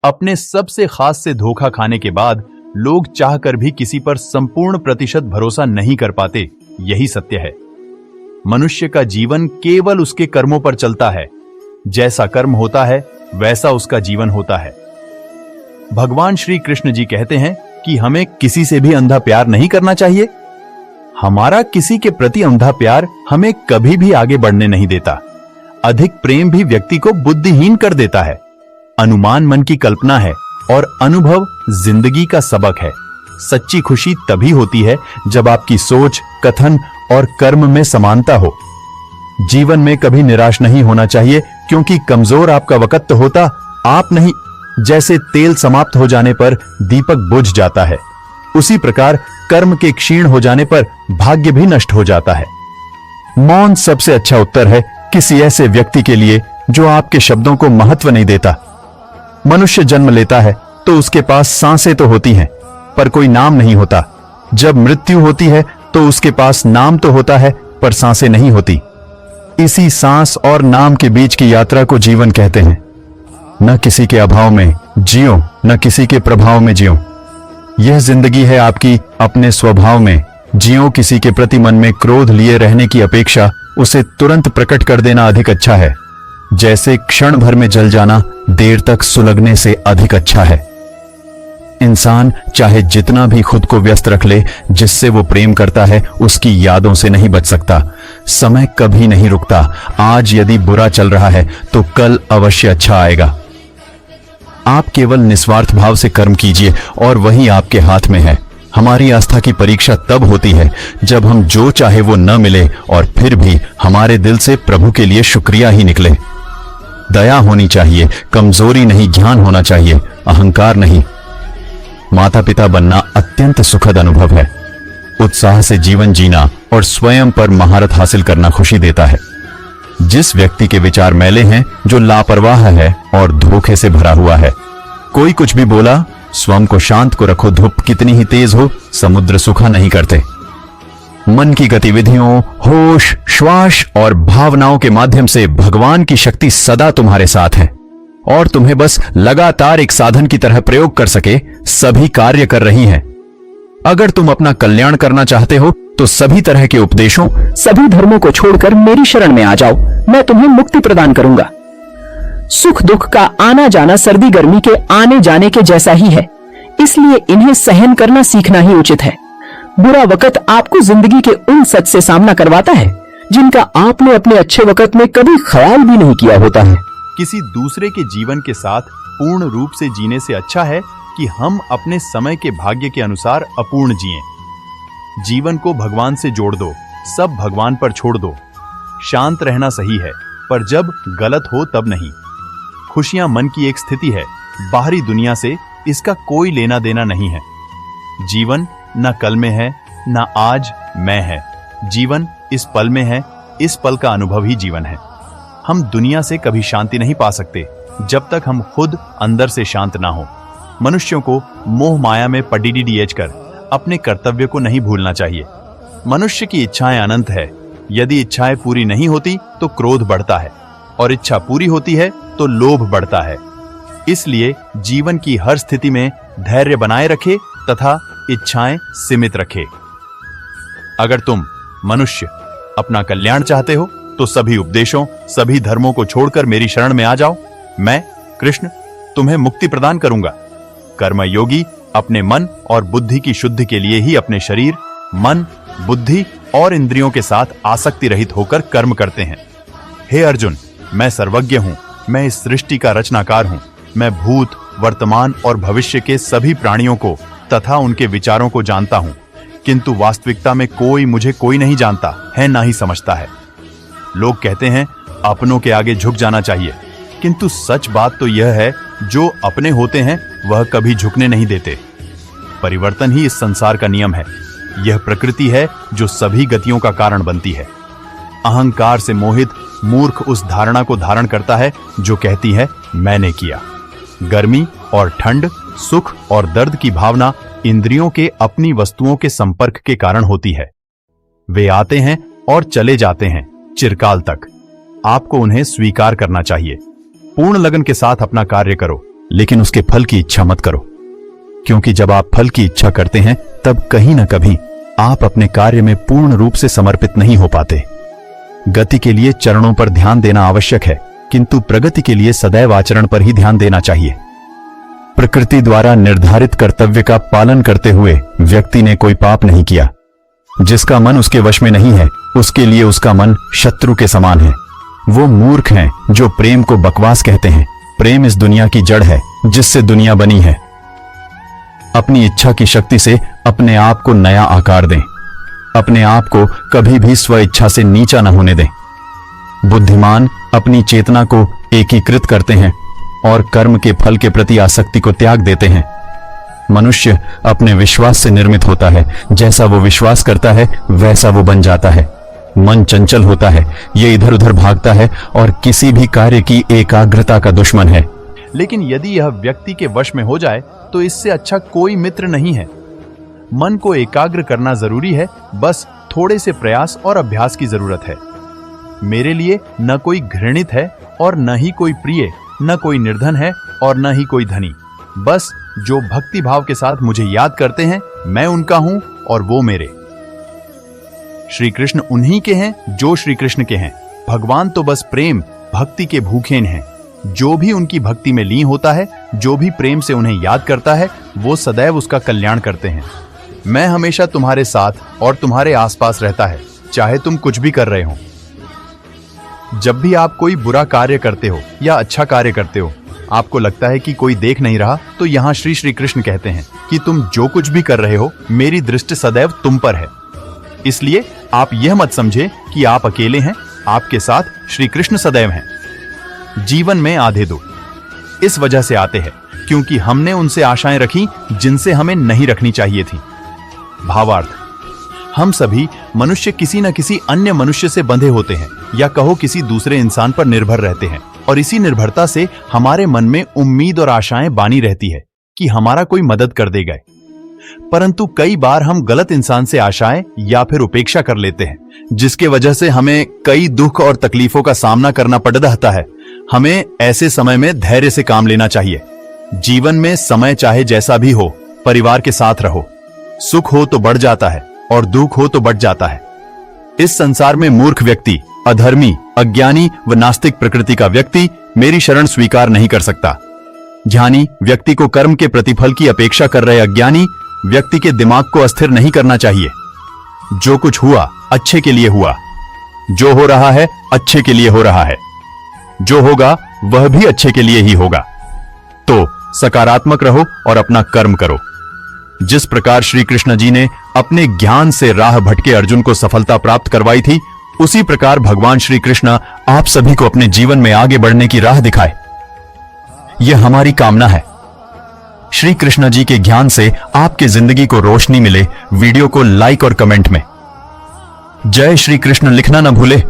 अपने सबसे खास से धोखा खाने के बाद लोग चाहकर भी किसी पर संपूर्ण प्रतिशत भरोसा नहीं कर पाते। यही सत्य है। मनुष्य का जीवन केवल उसके कर्मों पर चलता है। जैसा कर्म होता है वैसा उसका जीवन होता है। भगवान श्री कृष्ण जी कहते हैं कि हमें किसी से भी अंधा प्यार नहीं करना चाहिए। हमारा किसी के प्रति अंधा प्यार हमें कभी भी आगे बढ़ने नहीं देता। अधिक प्रेम भी व्यक्ति को बुद्धिहीन कर देता है। अनुमान मन की कल्पना है और अनुभव जिंदगी का सबक है। सच्ची खुशी तभी होती है जब आपकी सोच, कथन और कर्म में समानता हो। जीवन में कभी निराश नहीं होना चाहिए, क्योंकि कमजोर आपका वक्त तो होता आप नहीं। जैसे तेल समाप्त हो जाने पर दीपक बुझ जाता है, उसी प्रकार कर्म के क्षीण हो जाने पर भाग्य भी नष्ट हो जाता है। मौन सबसे अच्छा उत्तर है किसी ऐसे व्यक्ति के लिए जो आपके शब्दों को महत्व नहीं देता। मनुष्य जन्म लेता है तो उसके पास सांसें तो होती हैं, पर कोई नाम नहीं होता। जब मृत्यु होती है तो उसके पास नाम तो होता है, पर सांसें नहीं होती। इसी सांस और नाम के बीच की यात्रा को जीवन कहते हैं। न किसी के अभाव में जियो, न किसी के प्रभाव में जियो। यह जिंदगी है आपकी अपने स्वभाव में। जियो किसी के प्रति मन में क्रोध लिए रहने की अपेक्षा उसे तुरंत प्रकट कर देना अधिक अच्छा है। जैसे क्षण भर में जल जाना देर तक सुलगने से अधिक अच्छा है। इंसान चाहे जितना भी खुद को व्यस्त रख ले, जिससे वो प्रेम करता है उसकी यादों से नहीं बच सकता। समय कभी नहीं रुकता। आज यदि बुरा चल रहा है तो कल अवश्य अच्छा आएगा। आप केवल निस्वार्थ भाव से कर्म कीजिए और वही आपके हाथ में है। हमारी आस्था की परीक्षा तब होती है जब हम जो चाहे वो न मिले और फिर भी हमारे दिल से प्रभु के लिए शुक्रिया ही निकले। दया होनी चाहिए, कमजोरी नहीं, ज्ञान होना चाहिए, अहंकार नहीं। माता पिता बनना अत्यंत सुखद अनुभव है। उत्साह से जीवन जीना और स्वयं पर महारत हासिल करना खुशी देता है। जिस व्यक्ति के विचार मैले हैं, जो लापरवाह है और धोखे से भरा हुआ है, कोई कुछ भी बोला, स्वयं को शांत को रखो। धूप कितनी ही तेज हो, समुद्र सूखा नहीं करते। मन की गतिविधियों, होश, श्वास और भावनाओं के माध्यम से भगवान की शक्ति सदा तुम्हारे साथ है और तुम्हें बस लगातार एक साधन की तरह प्रयोग कर सके सभी कार्य कर रही हैं। अगर तुम अपना कल्याण करना चाहते हो तो सभी तरह के उपदेशों, सभी धर्मों को छोड़कर मेरी शरण में आ जाओ। मैं तुम्हें मुक्ति प्रदान करूंगा। सुख दुख का आना जाना सर्दी गर्मी के आने जाने के जैसा ही है, इसलिए इन्हें सहन करना सीखना ही उचित है। बुरा वक्त आपको जिंदगी के उन सच से सामना करवाता है जिनका आपने अपने अच्छे वक्त में कभी ख्याल भी नहीं किया होता है। किसी दूसरे के जीवन के साथ पूर्ण रूप से जीने से अच्छा है कि हम अपने समय के भाग्य के अनुसार अपूर्ण जिएं। जीवन को भगवान से जोड़ दो, सब भगवान पर छोड़ दो। शांत रहना सही है, पर जब गलत हो तब नहीं। खुशियां मन की एक स्थिति है, बाहरी दुनिया से इसका कोई लेना देना नहीं है। जीवन न कल में है, न आज मैं है। जीवन इस पल में है, इस पल का अनुभव ही जीवन है। हम दुनिया से कभी शांति नहीं पा सकते जब तक हम खुद अंदर से शांत ना हो। मनुष्यों को मोह माया में पडीडीएच कर अपने कर्तव्य को नहीं भूलना चाहिए। मनुष्य की इच्छाएं अनंत है। यदि इच्छाएं पूरी नहीं होती तो क्रोध बढ़ता है और इच्छा पूरी होती है तो लोभ बढ़ता है। इसलिए जीवन की हर स्थिति में धैर्य बनाए रखे तथा इच्छाएं सीमित रखे। अगर तुम मनुष्य अपना कल्याण चाहते हो तो सभी उपदेशों, सभी धर्मों को छोड़कर मेरी शरण में आ जाओ। मैं कृष्ण तुम्हें मुक्ति प्रदान करूंगा। कर्मयोगी अपने मन और बुद्धि की शुद्धि के लिए ही अपने शरीर, मन, बुद्धि और इंद्रियों के साथ आसक्ति रहित होकर कर्म करते हैं। हे अर्जुन, मैं सर्वज्ञ हूं, मैं इस सृष्टि का रचनाकार हूं। मैं भूत, वर्तमान और भविष्य के सभी प्राणियों को तथा उनके विचारों को जानता हूं, किंतु वास्तविकता में कोई कोई नहीं जानता है, ना ही समझता है। लोग कहते हैं अपनों के आगे झुक जाना चाहिए, किंतु सच बात तो यह है जो अपने होते हैं वह कभी झुकने नहीं देते। परिवर्तन ही इस संसार का नियम है। यह प्रकृति है जो सभी गतियों का कारण बनती है। अहंकार से मोहित मूर्ख उस धारणा को धारण करता है जो कहती है मैंने किया। गर्मी और ठंड, सुख और दर्द की भावना इंद्रियों के अपनी वस्तुओं के संपर्क के कारण होती है। वे आते हैं और चले जाते हैं चिरकाल तक। आपको उन्हें स्वीकार करना चाहिए। पूर्ण लगन के साथ अपना कार्य करो। लेकिन उसके फल की इच्छा मत करो, क्योंकि जब आप फल की इच्छा करते हैं तब कहीं ना कभी आप अपने कार्य में पूर्ण रूप से समर्पित नहीं हो पाते। गति के लिए चरणों पर ध्यान देना आवश्यक है, किंतु प्रगति के लिए सदैव आचरण पर ही ध्यान देना चाहिए। प्रकृति द्वारा निर्धारित कर्तव्य का पालन करते हुए व्यक्ति ने कोई पाप नहीं किया। जिसका मन उसके वश में नहीं है, उसके लिए उसका मन शत्रु के समान है। वो मूर्ख हैं जो प्रेम को बकवास कहते हैं। प्रेम इस दुनिया की जड़ है जिससे दुनिया बनी है। अपनी इच्छा की शक्ति से अपने आप को नया आकार दें। अपने आप को कभी भी स्व इच्छा से नीचा न होने दें। बुद्धिमान अपनी चेतना को एकीकृत करते हैं और कर्म के फल के प्रति आसक्ति को त्याग देते हैं। मनुष्य अपने विश्वास से निर्मित होता है। जैसा वो विश्वास करता है वैसा वो बन जाता है। मन चंचल होता है, ये इधर उधर भागता है और किसी भी कार्य की एकाग्रता का दुश्मन है। लेकिन यदि यह व्यक्ति के वश में हो जाए तो इससे अच्छा कोई मित्र नहीं है। मन को एकाग्र करना जरूरी है, बस थोड़े से प्रयास और अभ्यास की जरूरत है। मेरे लिए न कोई घृणित है और न ही कोई प्रिय, न कोई निर्धन है और न ही कोई धनी। बस जो भक्ति भाव के साथ मुझे याद करते हैं, मैं उनका हूं और वो मेरे। श्री कृष्ण उन्हीं के हैं जो श्री कृष्ण के हैं। भगवान तो बस प्रेम भक्ति के भूखेन हैं। जो भी उनकी भक्ति में लीन होता है, जो भी प्रेम से उन्हें याद करता है, वो सदैव उसका कल्याण करते हैं। मैं हमेशा तुम्हारे साथ और तुम्हारे आसपास रहता है, चाहे तुम कुछ भी कर रहे हो। जब भी आप कोई बुरा कार्य करते हो या अच्छा कार्य करते हो, आपको लगता है कि कोई देख नहीं रहा, तो यहाँ श्री कृष्ण कहते हैं कि तुम जो कुछ भी कर रहे हो, मेरी दृष्टि सदैव तुम पर है। इसलिए आप यह मत समझे कि आप अकेले हैं, आपके साथ श्री कृष्ण सदैव हैं। जीवन में आधे दो इस वजह से आते हैं क्योंकि हमने उनसे आशाएं रखी जिनसे हमें नहीं रखनी चाहिए थी। भावार्थ, हम सभी मनुष्य किसी न किसी अन्य मनुष्य से बंधे होते हैं, या कहो किसी दूसरे इंसान पर निर्भर रहते हैं, और इसी निर्भरता से हमारे मन में उम्मीद और आशाएं बानी रहती है कि हमारा कोई मदद कर देगा। परंतु कई बार हम गलत इंसान से आशाएं या फिर उपेक्षा कर लेते हैं, जिसके वजह से हमें कई दुख और तकलीफों का सामना करना पड़ रहता है। हमें ऐसे समय में धैर्य से काम लेना चाहिए। जीवन में समय चाहे जैसा भी हो, परिवार के साथ रहो। सुख हो तो बढ़ जाता है और दुख हो तो बढ़ जाता है। इस संसार में मूर्ख व्यक्ति, अधर्मी, अज्ञानी व नास्तिक प्रकृति का व्यक्ति मेरी शरण स्वीकार नहीं कर सकता। ज्ञानी व्यक्ति को कर्म के प्रतिफल की अपेक्षा कर रहे अज्ञानी व्यक्ति के दिमाग को अस्थिर नहीं करना चाहिए। जो कुछ हुआ अच्छे के लिए हुआ, जो हो रहा है अच्छे के लिए हो रहा है, जो होगा वह भी अच्छे के लिए ही होगा। तो सकारात्मक रहो और अपना कर्म करो। जिस प्रकार श्री कृष्ण जी ने अपने ज्ञान से राह भटके अर्जुन को सफलता प्राप्त करवाई थी, उसी प्रकार भगवान श्री कृष्ण आप सभी को अपने जीवन में आगे बढ़ने की राह दिखाए, यह हमारी कामना है। श्री कृष्ण जी के ज्ञान से आपकी जिंदगी को रोशनी मिले। वीडियो को लाइक और कमेंट में जय श्री कृष्ण लिखना न भूले।